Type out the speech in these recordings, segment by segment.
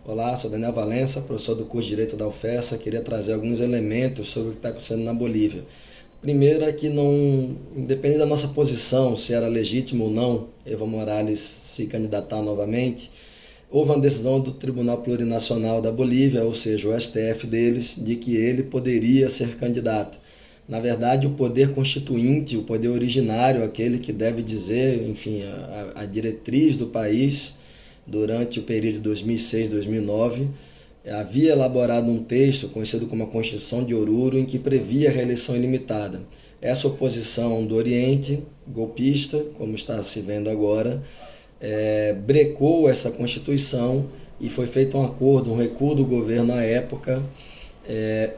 Olá, sou Daniel Valença, professor do curso de Direito da UFESA. Queria trazer alguns elementos sobre o que está acontecendo na Bolívia. Primeiro é que não, independente da nossa posição, se era legítimo ou não Evo Morales se candidatar novamente, houve uma decisão do Tribunal Plurinacional da Bolívia, ou seja, o STF deles, de que ele poderia ser candidato. Na verdade, o poder constituinte, o poder originário, aquele que deve dizer, enfim, a diretriz do país, durante o período de 2006-2009, havia elaborado um texto conhecido como a Constituição de Oruro, em que previa a reeleição ilimitada. Essa oposição do Oriente, golpista, como está se vendo agora, brecou essa Constituição e foi feito um acordo, um recuo do governo à época,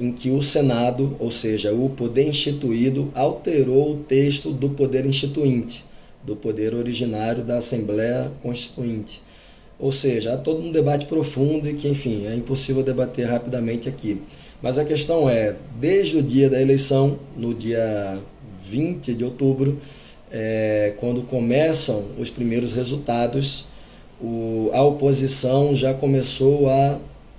em que o Senado, ou seja, o poder instituído, alterou o texto do poder instituinte, do poder originário da Assembleia Constituinte. Ou seja, há todo um debate profundo e que, enfim, é impossível debater rapidamente aqui. Mas a questão é, desde o dia da eleição, no dia 20 de outubro, quando começam os primeiros resultados, a oposição já começou a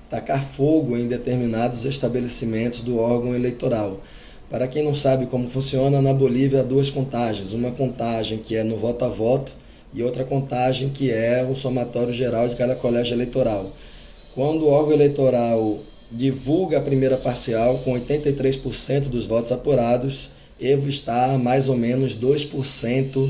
tacar fogo em determinados estabelecimentos do órgão eleitoral. Para quem não sabe como funciona, na Bolívia há duas contagens. Uma contagem que é no voto a voto, e outra contagem que é o somatório geral de cada colégio eleitoral. Quando o órgão eleitoral divulga a primeira parcial com 83% dos votos apurados, Evo está a mais ou menos 2%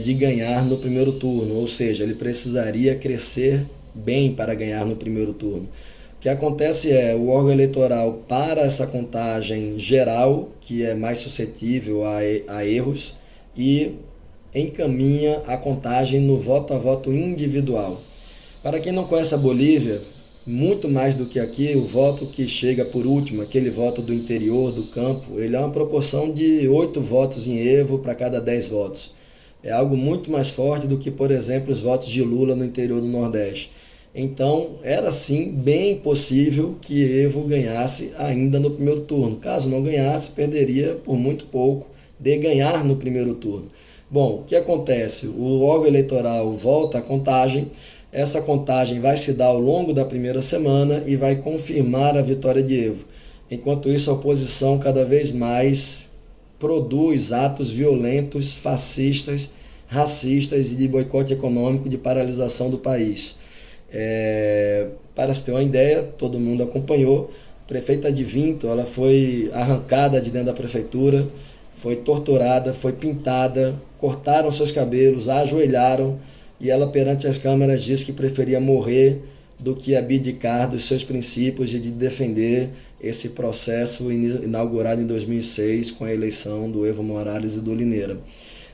de ganhar no primeiro turno, ou seja, ele precisaria crescer bem para ganhar no primeiro turno. O que acontece o órgão eleitoral para essa contagem geral, que é mais suscetível a erros, e encaminha a contagem no voto a voto individual. Para quem não conhece a Bolívia, muito mais do que aqui, o voto que chega por último, aquele voto do interior, do campo, ele é uma proporção de 8 votos em Evo para cada 10 votos. É algo muito mais forte do que, por exemplo, os votos de Lula no interior do Nordeste. Então, era sim bem possível que Evo ganhasse ainda no primeiro turno. Caso não ganhasse, perderia por muito pouco de ganhar no primeiro turno. Bom, o que acontece? O órgão eleitoral volta à contagem, essa contagem vai se dar ao longo da primeira semana e vai confirmar a vitória de Evo. Enquanto isso, a oposição cada vez mais produz atos violentos, fascistas, racistas e de boicote econômico, de paralisação do país. Para se ter uma ideia, todo mundo acompanhou, a prefeita de Vinto, ela foi arrancada de dentro da prefeitura, foi torturada, foi pintada, cortaram seus cabelos, a ajoelharam e ela perante as câmeras disse que preferia morrer do que abdicar dos seus princípios e de defender esse processo inaugurado em 2006 com a eleição do Evo Morales e do Lineira.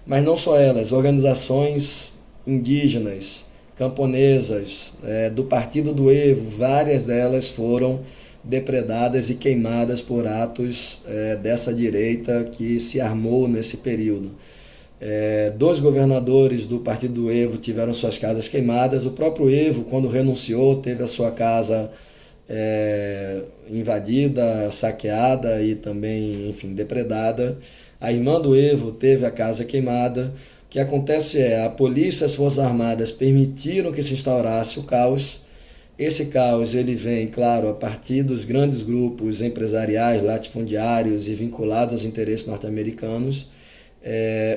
Mas não só elas, organizações indígenas, camponesas, do partido do Evo, várias delas foram depredadas e queimadas por atos dessa direita que se armou nesse período. 2 governadores do partido do Evo tiveram suas casas queimadas. O próprio Evo, quando renunciou, teve a sua casa invadida, saqueada e também, enfim, depredada. A irmã do Evo teve a casa queimada. O que acontece a polícia e as forças armadas permitiram que se instaurasse o caos. Esse caos ele vem, claro, a partir dos grandes grupos empresariais, latifundiários e vinculados aos interesses norte-americanos.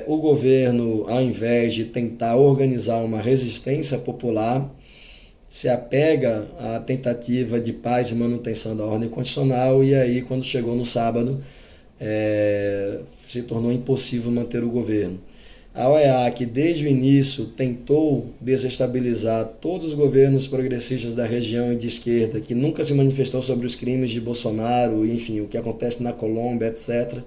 O governo, ao invés de tentar organizar uma resistência popular, se apega à tentativa de paz e manutenção da ordem constitucional e aí, quando chegou no sábado, se tornou impossível manter o governo. A OEA, que desde o início tentou desestabilizar todos os governos progressistas da região e de esquerda, que nunca se manifestou sobre os crimes de Bolsonaro, enfim, o que acontece na Colômbia, etc.,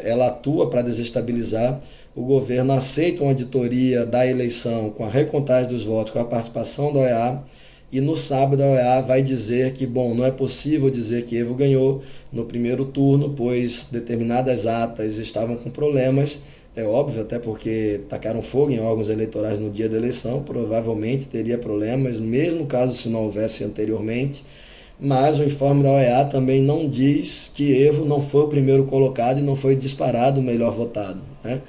ela atua para desestabilizar. O governo aceita uma auditoria da eleição com a recontagem dos votos, com a participação da OEA, e no sábado a OEA vai dizer que, não é possível dizer que Evo ganhou no primeiro turno, pois determinadas atas estavam com problemas. É óbvio, até porque tacaram fogo em órgãos eleitorais no dia da eleição, provavelmente teria problemas, mesmo caso se não houvesse anteriormente. Mas o informe da OEA também não diz que Evo não foi o primeiro colocado e não foi disparado o melhor votado, né?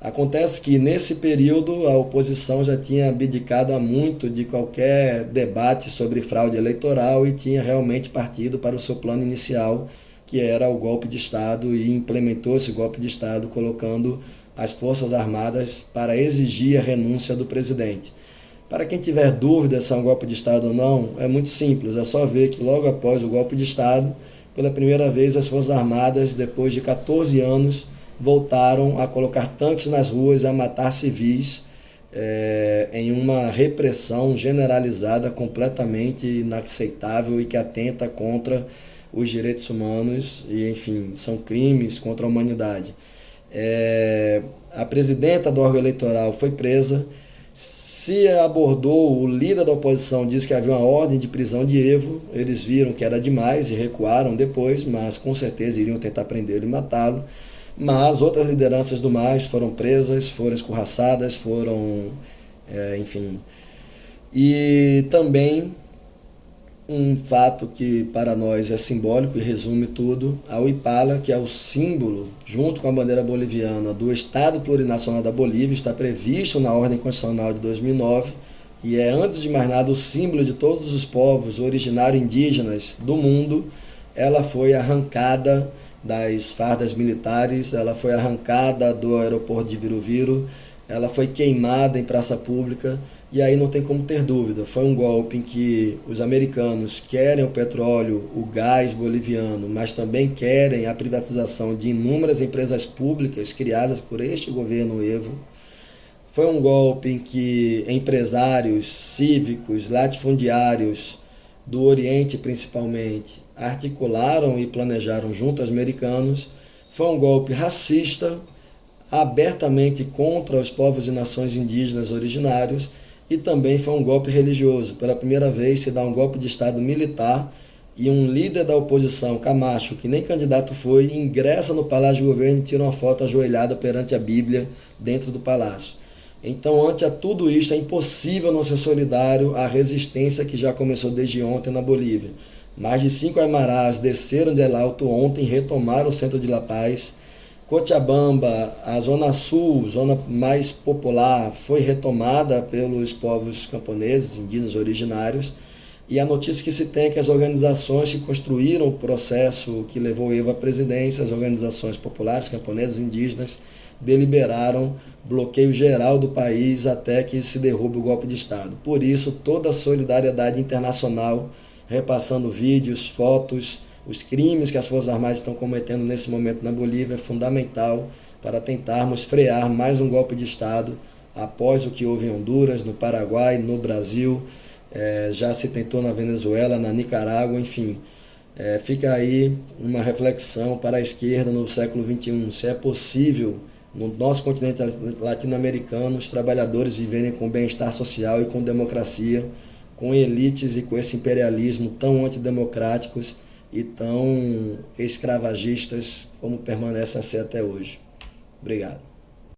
Acontece que nesse período a oposição já tinha abdicado há muito de qualquer debate sobre fraude eleitoral e tinha realmente partido para o seu plano inicial, que era o golpe de Estado, e implementou esse golpe de Estado colocando as Forças Armadas para exigir a renúncia do presidente. Para quem tiver dúvida se é um golpe de Estado ou não, é muito simples, é só ver que logo após o golpe de Estado, pela primeira vez as Forças Armadas, depois de 14 anos, voltaram a colocar tanques nas ruas e a matar civis em uma repressão generalizada, completamente inaceitável e que atenta contra os direitos humanos e, enfim, são crimes contra a humanidade. A presidenta do órgão eleitoral foi presa. Se abordou, o líder da oposição disse que havia uma ordem de prisão de Evo, eles viram que era demais e recuaram depois, mas com certeza iriam tentar prendê-lo e matá-lo. Mas outras lideranças do MAS foram presas, foram escorraçadas, enfim. E também um fato que para nós é simbólico e resume tudo, a Huipala, que é o símbolo, junto com a bandeira boliviana, do Estado Plurinacional da Bolívia, está previsto na Ordem Constitucional de 2009 e é, antes de mais nada, o símbolo de todos os povos originários indígenas do mundo. Ela foi arrancada das fardas militares, ela foi arrancada do aeroporto de Viru-Viru, ela foi queimada em praça pública, e aí não tem como ter dúvida, foi um golpe em que os americanos querem o petróleo, o gás boliviano, mas também querem a privatização de inúmeras empresas públicas criadas por este governo Evo. Foi um golpe em que empresários cívicos, latifundiários do Oriente principalmente, articularam e planejaram junto aos americanos. Foi um golpe racista, abertamente contra os povos e nações indígenas originários, e também foi um golpe religioso. Pela primeira vez se dá um golpe de Estado militar e um líder da oposição, Camacho, que nem candidato foi, ingressa no Palácio de Governo e tira uma foto ajoelhada perante a Bíblia dentro do palácio. Então, ante a tudo isso, é impossível não ser solidário à resistência que já começou desde ontem na Bolívia. Mais de 5 aimarás desceram de El Alto ontem e retomaram o centro de La Paz. Cochabamba, a zona sul, zona mais popular, foi retomada pelos povos camponeses, indígenas originários. E a notícia que se tem é que as organizações que construíram o processo que levou Evo à presidência, as organizações populares, camponesas, indígenas, deliberaram bloqueio geral do país até que se derrube o golpe de Estado. Por isso, toda a solidariedade internacional, repassando vídeos, fotos, os crimes que as Forças Armadas estão cometendo nesse momento na Bolívia, é fundamental para tentarmos frear mais um golpe de Estado após o que houve em Honduras, no Paraguai, no Brasil, já se tentou na Venezuela, na Nicarágua, enfim. Fica aí uma reflexão para a esquerda no século XXI, se é possível no nosso continente latino-americano os trabalhadores viverem com bem-estar social e com democracia, com elites e com esse imperialismo tão antidemocráticos e tão escravagistas como permanecem a ser até hoje. Obrigado.